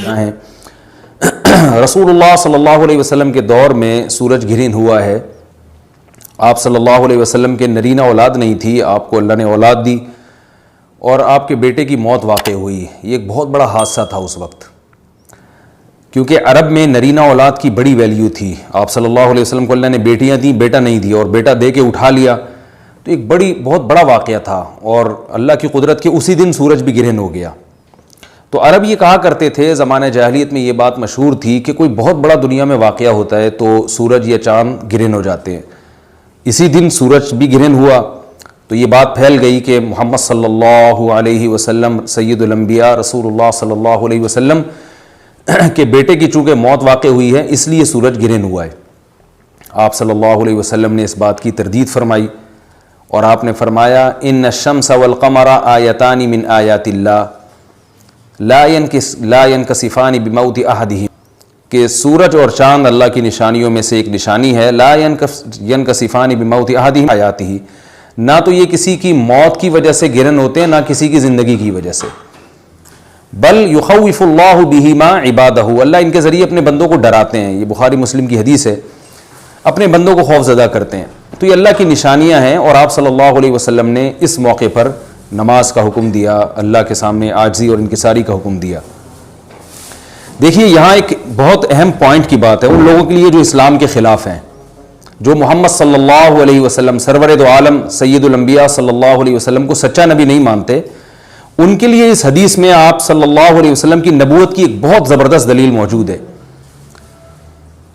ہیں رسول اللہ صلی اللہ علیہ وسلم کے دور میں سورج گرہن ہوا ہے. آپ صلی اللہ علیہ وسلم کے نرینہ اولاد نہیں تھی, آپ کو اللہ نے اولاد دی اور آپ کے بیٹے کی موت واقع ہوئی. یہ ایک بہت بڑا حادثہ تھا اس وقت, کیونکہ عرب میں نرینہ اولاد کی بڑی ویلیو تھی. آپ صلی اللہ علیہ وسلم کو اللہ نے بیٹیاں دیں, بیٹا نہیں دیا, اور بیٹا دے کے اٹھا لیا, تو ایک بہت بڑا واقعہ تھا. اور اللہ کی قدرت کے اسی دن سورج بھی گرہن ہو گیا. تو عرب یہ کہا کرتے تھے, زمانہ جاہلیت میں یہ بات مشہور تھی کہ کوئی بہت بڑا دنیا میں واقعہ ہوتا ہے تو سورج یا چاند گرہن ہو جاتے ہیں. اسی دن سورج بھی گرہن ہوا تو یہ بات پھیل گئی کہ محمد صلی اللہ علیہ وسلم سید الانبیاء رسول اللہ صلی اللہ علیہ وسلم کے بیٹے کی چونکہ موت واقع ہوئی ہے اس لیے سورج گرہن ہوا ہے. آپ صلی اللہ علیہ وسلم نے اس بات کی تردید فرمائی اور آپ نے فرمایا ان الشمس والقمر آیتان من آیات اللہ لا ينکسفان بموت احدہم, کہ سورج اور چاند اللہ کی نشانیوں میں سے ایک نشانی ہے. لا ينکسفان بموت احدہم آیاتہ, نہ تو یہ کسی کی موت کی وجہ سے گرہن ہوتے ہیں نہ کسی کی زندگی کی وجہ سے. بل یخوف اللہ بہما عبادہ, اللہ ان کے ذریعے اپنے بندوں کو ڈراتے ہیں. یہ بخاری مسلم کی حدیث ہے, اپنے بندوں کو خوف زدہ کرتے ہیں. تو یہ اللہ کی نشانیاں ہیں اور آپ صلی اللہ علیہ وسلم نے اس موقع پر نماز کا حکم دیا, اللہ کے سامنے عاجزی اور انکساری کا حکم دیا. دیکھیے یہاں ایک بہت اہم پوائنٹ کی بات ہے ان لوگوں کے لیے جو اسلام کے خلاف ہیں, جو محمد صلی اللہ علیہ وسلم سرور دو عالم سید الانبیاء صلی اللہ علیہ وسلم کو سچا نبی نہیں مانتے. ان کے لیے اس حدیث میں آپ صلی اللہ علیہ وسلم کی نبوت کی ایک بہت زبردست دلیل موجود ہے.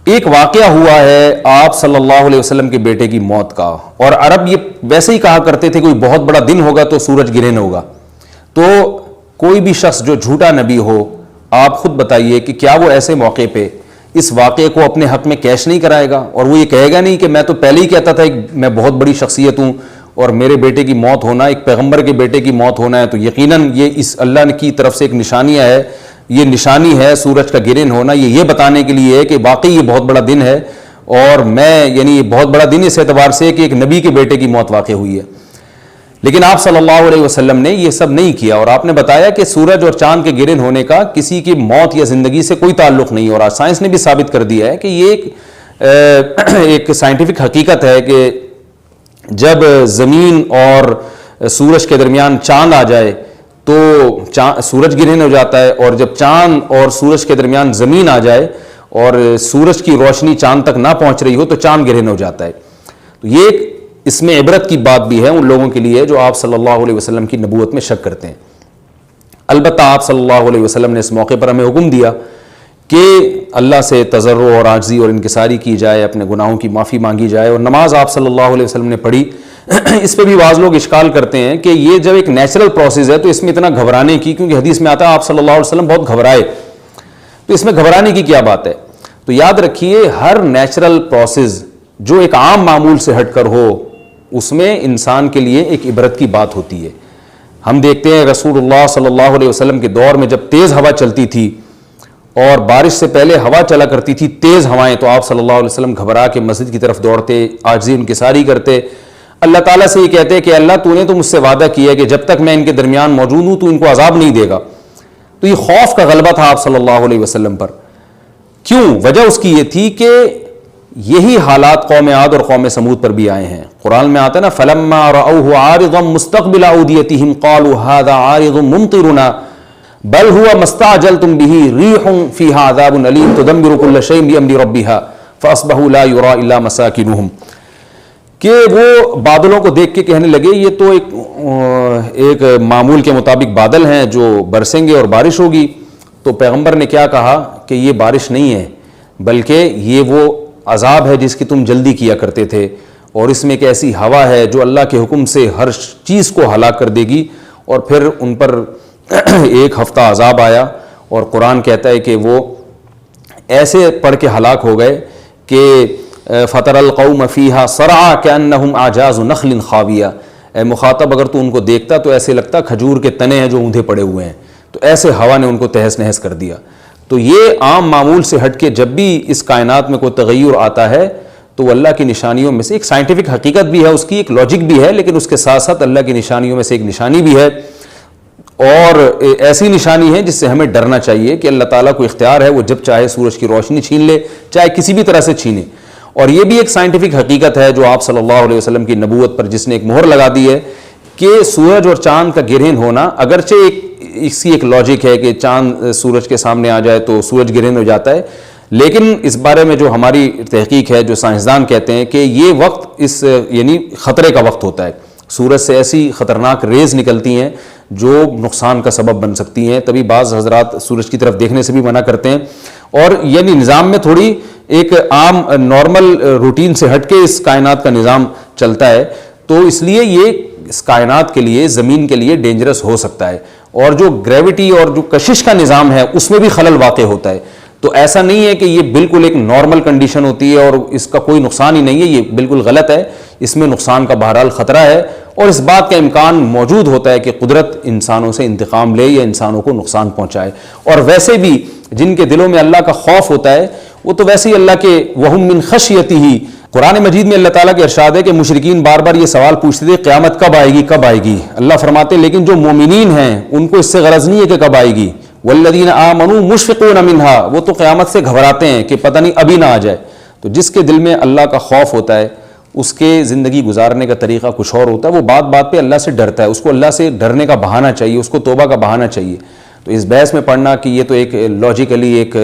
ایک واقعہ ہوا ہے آپ صلی اللہ علیہ وسلم کے بیٹے کی موت کا, اور عرب یہ ویسے ہی کہا کرتے تھے کوئی بہت بڑا دن ہوگا تو سورج گرہن ہوگا. تو کوئی بھی شخص جو جھوٹا نبی ہو, آپ خود بتائیے کہ کیا وہ ایسے موقع پہ اس واقعے کو اپنے حق میں کیش نہیں کرائے گا, اور وہ یہ کہے گا نہیں کہ میں تو پہلے ہی کہتا تھا میں بہت بڑی شخصیت ہوں اور میرے بیٹے کی موت ہونا, ایک پیغمبر کے بیٹے کی موت ہونا ہے تو یقیناً یہ اس اللہ کی طرف سے ایک نشانیاں ہے, یہ نشانی ہے سورج کا گرہن ہونا, یہ بتانے کے لیے ہے کہ واقعی یہ بہت بڑا دن ہے اور میں یعنی یہ بہت بڑا دن اس اعتبار سے کہ ایک نبی کے بیٹے کی موت واقع ہوئی ہے. لیکن آپ صلی اللہ علیہ وسلم نے یہ سب نہیں کیا اور آپ نے بتایا کہ سورج اور چاند کے گرہن ہونے کا کسی کی موت یا زندگی سے کوئی تعلق نہیں. اور آج سائنس نے بھی ثابت کر دیا ہے کہ یہ ایک سائنٹیفک حقیقت ہے کہ جب زمین اور سورج کے درمیان چاند آ جائے تو سورج گرہن ہو جاتا ہے, اور جب چاند اور سورج کے درمیان زمین آ جائے اور سورج کی روشنی چاند تک نہ پہنچ رہی ہو تو چاند گرہن ہو جاتا ہے. تو یہ اس میں عبرت کی بات بھی ہے ان لوگوں کے لیے جو آپ صلی اللہ علیہ وسلم کی نبوت میں شک کرتے ہیں. البتہ آپ صلی اللہ علیہ وسلم نے اس موقع پر ہمیں حکم دیا کہ اللہ سے تضرع اور عاجزی اور انکساری کی جائے, اپنے گناہوں کی معافی مانگی جائے. اور نماز آپ صلی اللہ علیہ وسلم نے پڑھی. اس پہ بھی بعض لوگ اشکال کرتے ہیں کہ یہ جب ایک نیچرل پروسیس ہے تو اس میں اتنا گھبرانے کی, کیونکہ حدیث میں آتا ہے آپ صلی اللہ علیہ وسلم بہت گھبرائے, تو اس میں گھبرانے کی کیا بات ہے. تو یاد رکھیے ہر نیچرل پروسیس جو ایک عام معمول سے ہٹ کر ہو اس میں انسان کے لیے ایک عبرت کی بات ہوتی ہے. ہم دیکھتے ہیں رسول اللہ صلی اللہ علیہ وسلم کے دور میں جب تیز ہوا چلتی تھی اور بارش سے پہلے ہوا چلا کرتی تھی تیز ہوائیں, تو آپ صلی اللہ علیہ وسلم گھبرا کے مسجد کی طرف دوڑتے, عاجزی انکساری کرتے, اللہ تعالیٰ سے یہ کہتے کہ اللہ تو نے تو مجھ سے وعدہ کیا ہے کہ جب تک میں ان کے درمیان موجود ہوں تو ان کو عذاب نہیں دے گا. تو یہ خوف کا غلبہ تھا آپ صلی اللہ علیہ وسلم پر. کیوں؟ وجہ اس کی یہ تھی کہ یہی حالات قوم عاد اور قوم سمود پر بھی آئے ہیں. قرآن میں آتا ہے نا فلما رأوه عارضا مستقبل اوديتهم قالوا هذا عارض ممطرنا بل هو ما استعجلتم به ريح فيها عذاب أليم تدمر كل شيء بأمر ربها فأصبحوا لا يرى إلا مساكنهم. کہ وہ بادلوں کو دیکھ کے کہنے لگے یہ تو ایک معمول کے مطابق بادل ہیں جو برسیں گے اور بارش ہوگی. تو پیغمبر نے کیا کہا کہ یہ بارش نہیں ہے بلکہ یہ وہ عذاب ہے جس کی تم جلدی کیا کرتے تھے, اور اس میں ایک ایسی ہوا ہے جو اللہ کے حکم سے ہر چیز کو ہلاک کر دے گی. اور پھر ان پر ایک ہفتہ عذاب آیا اور قرآن کہتا ہے کہ وہ ایسے پڑھ کے ہلاک ہو گئے کہ فَتَرَ الْقَوْمَ فِيهَا صَرْعَىٰ كَأَنَّهُمْ أَعْجَازُ نَخْلٍ خَاوِيَةٍ. اے مخاطب اگر تو ان کو دیکھتا تو ایسے لگتا کھجور کے تنے ہیں جو اوندھے پڑے ہوئے ہیں. تو ایسے ہوا نے ان کو تہس نہس کر دیا. تو یہ عام معمول سے ہٹ کے جب بھی اس کائنات میں کوئی تغیر آتا ہے تو وہ اللہ کی نشانیوں میں سے ایک سائنٹیفک حقیقت بھی ہے, اس کی ایک لاجک بھی ہے, لیکن اس کے ساتھ ساتھ اللہ کی نشانیوں میں سے ایک نشانی بھی ہے. اور ایسی نشانی ہے جس سے ہمیں ڈرنا چاہیے کہ اللہ تعالیٰ کو اختیار ہے، وہ جب چاہے سورج کی روشنی چھین لے، چاہے کسی بھی طرح سے چھینے. اور یہ بھی ایک سائنٹیفک حقیقت ہے جو آپ صلی اللہ علیہ وسلم کی نبوت پر جس نے ایک مہر لگا دی ہے کہ سورج اور چاند کا گرہن ہونا، اگرچہ اس کی ایک لاجک ہے کہ چاند سورج کے سامنے آ جائے تو سورج گرہن ہو جاتا ہے، لیکن اس بارے میں جو ہماری تحقیق ہے، جو سائنسدان کہتے ہیں کہ یہ وقت یعنی خطرے کا وقت ہوتا ہے. سورج سے ایسی خطرناک ریز نکلتی ہیں جو نقصان کا سبب بن سکتی ہیں. تبھی بعض حضرات سورج کی طرف دیکھنے سے بھی منع کرتے ہیں. اور یعنی نظام میں تھوڑی ایک عام نارمل روٹین سے ہٹ کے اس کائنات کا نظام چلتا ہے، تو اس لیے یہ اس کائنات کے لیے، زمین کے لیے ڈینجرس ہو سکتا ہے. اور جو گریوٹی اور جو کشش کا نظام ہے اس میں بھی خلل واقع ہوتا ہے. تو ایسا نہیں ہے کہ یہ بالکل ایک نارمل کنڈیشن ہوتی ہے اور اس کا کوئی نقصان ہی نہیں ہے، یہ بالکل غلط ہے. اس میں نقصان کا بہرحال خطرہ ہے اور اس بات کا امکان موجود ہوتا ہے کہ قدرت انسانوں سے انتقام لے یا انسانوں کو نقصان پہنچائے. اور ویسے بھی جن کے دلوں میں اللہ کا خوف ہوتا ہے وہ تو ویسے ہی اللہ کے وہم من خشیتہ، قرآن مجید میں اللہ تعالیٰ کے ارشاد ہے کہ مشرکین بار بار یہ سوال پوچھتے تھے قیامت کب آئے گی کب آئے گی. اللہ فرماتے ہیں لیکن جو مومنین ہیں ان کو اس سے غرض نہیں ہے کہ کب آئے گی. والذین آمنوا مشفقون منہا، وہ تو قیامت سے گھبراتے ہیں کہ پتہ نہیں ابھی نہ آ جائے. تو جس کے دل میں اللہ کا خوف ہوتا ہے اس کے زندگی گزارنے کا طریقہ کچھ اور ہوتا ہے، وہ بات بات پہ اللہ سے ڈرتا ہے، اس کو اللہ سے ڈرنے کا بہانہ چاہیے، اس کو توبہ کا بہانہ چاہیے. تو اس بحث میں پڑھنا کہ یہ تو ایک لاجیکلی ایک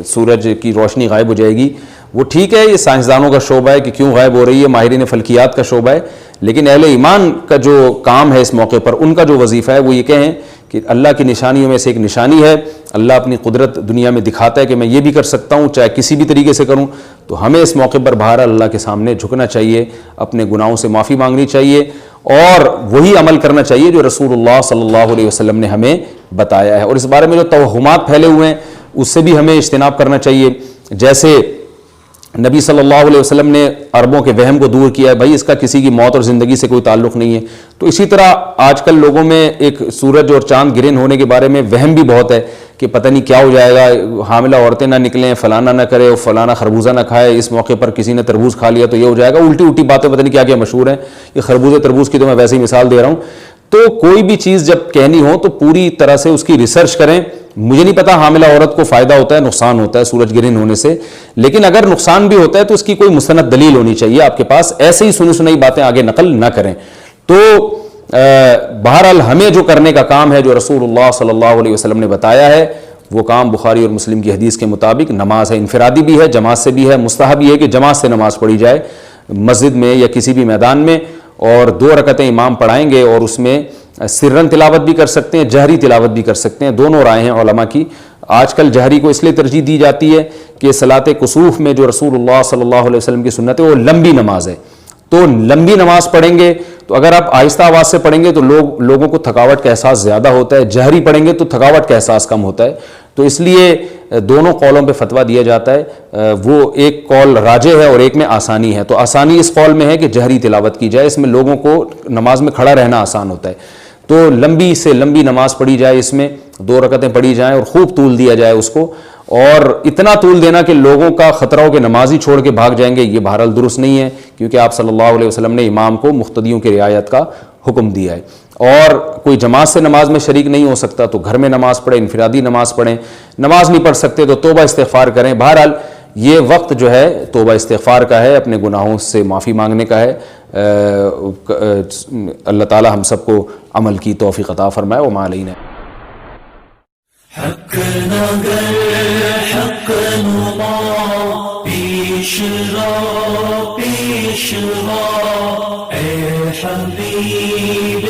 سورج کی روشنی غائب ہو جائے گی، وہ ٹھیک ہے، یہ سائنسدانوں کا شعبہ ہے کہ کیوں غائب ہو رہی ہے، ماہرین فلکیات کا شعبہ ہے. لیکن اہل ایمان کا جو کام ہے اس موقع پر، ان کا جو وظیفہ ہے وہ یہ کہیں کہ اللہ کی نشانیوں میں سے ایک نشانی ہے، اللہ اپنی قدرت دنیا میں دکھاتا ہے کہ میں یہ بھی کر سکتا ہوں چاہے کسی بھی طریقے سے کروں. تو ہمیں اس موقع پر بہرحال اللہ کے سامنے جھکنا چاہیے، اپنے گناہوں سے معافی مانگنی چاہیے اور وہی عمل کرنا چاہیے جو رسول اللہ صلی اللہ علیہ وسلم نے ہمیں بتایا ہے. اور اس بارے میں جو توہمات پھیلے ہوئے ہیں اس سے بھی ہمیں اجتناب کرنا چاہیے. جیسے نبی صلی اللہ علیہ وسلم نے عربوں کے وہم کو دور کیا ہے، بھائی اس کا کسی کی موت اور زندگی سے کوئی تعلق نہیں ہے. تو اسی طرح آج کل لوگوں میں ایک سورج اور چاند گرہن ہونے کے بارے میں وہم بھی بہت ہے کہ پتہ نہیں کیا ہو جائے گا، حاملہ عورتیں نہ نکلیں، فلانا نہ کرے، فلانا خربوزہ نہ کھائے، اس موقع پر کسی نے تربوز کھا لیا تو یہ ہو جائے گا. الٹی باتیں پتہ نہیں کیا کیا مشہور ہیں. یہ خربوزے تربوز کی تو میں ویسے ہی مثال دے رہا ہوں. تو کوئی بھی چیز جب کہنی ہو تو پوری طرح سے اس کی ریسرچ کریں. مجھے نہیں پتا حاملہ عورت کو فائدہ ہوتا ہے نقصان ہوتا ہے سورج گرہن ہونے سے، لیکن اگر نقصان بھی ہوتا ہے تو اس کی کوئی مستند دلیل ہونی چاہیے آپ کے پاس. ایسے ہی سنی باتیں آگے نقل نہ کریں. تو بہرحال ہمیں جو کرنے کا کام ہے جو رسول اللہ صلی اللہ علیہ وسلم نے بتایا ہے وہ کام بخاری اور مسلم کی حدیث کے مطابق نماز ہے. انفرادی بھی ہے، جماعت سے بھی ہے. مستحب یہ ہے کہ جماعت سے نماز پڑھی جائے مسجد میں یا کسی بھی میدان میں، اور 2 رکعتیں امام پڑھائیں گے اور اس میں سرن تلاوت بھی کر سکتے ہیں، جہری تلاوت بھی کر سکتے ہیں. دونوں رائے ہیں علماء کی. آج کل جہری کو اس لیے ترجیح دی جاتی ہے کہ صلاۃ کسوف میں جو رسول اللہ صلی اللہ علیہ وسلم کی سنت ہے وہ لمبی نماز ہے. تو لمبی نماز پڑھیں گے تو اگر آپ آہستہ آواز سے پڑھیں گے تو لوگوں کو تھکاوٹ کا احساس زیادہ ہوتا ہے، جہری پڑھیں گے تو تھکاوٹ کا احساس کم ہوتا ہے. تو اس لیے دونوں قولوں پہ فتویٰ دیا جاتا ہے. وہ ایک قول راجح ہے اور ایک میں آسانی ہے. تو آسانی اس قول میں ہے کہ جہری تلاوت کی جائے، اس میں لوگوں کو نماز میں کھڑا رہنا آسان ہوتا ہے. تو لمبی سے لمبی نماز پڑھی جائے، اس میں 2 رکعتیں پڑھی جائیں اور خوب طول دیا جائے اس کو. اور اتنا طول دینا کہ لوگوں کا خطرہ ہو کہ نمازی چھوڑ کے بھاگ جائیں گے، یہ بہرحال درست نہیں ہے، کیونکہ آپ صلی اللہ علیہ وسلم نے امام کو مقتدیوں کی رعایت کا حکم دیا ہے. اور کوئی جماعت سے نماز میں شریک نہیں ہو سکتا تو گھر میں نماز پڑھیں، انفرادی نماز پڑھیں. نماز نہیں پڑھ سکتے تو توبہ استغفار کریں. بہرحال یہ وقت جو ہے توبہ استغفار کا ہے، اپنے گناہوں سے معافی مانگنے کا ہے. اللہ تعالی ہم سب کو عمل کی توفیق عطا فرمائے. وما علینا. حق نگر حق نما پیش رو اے حبیب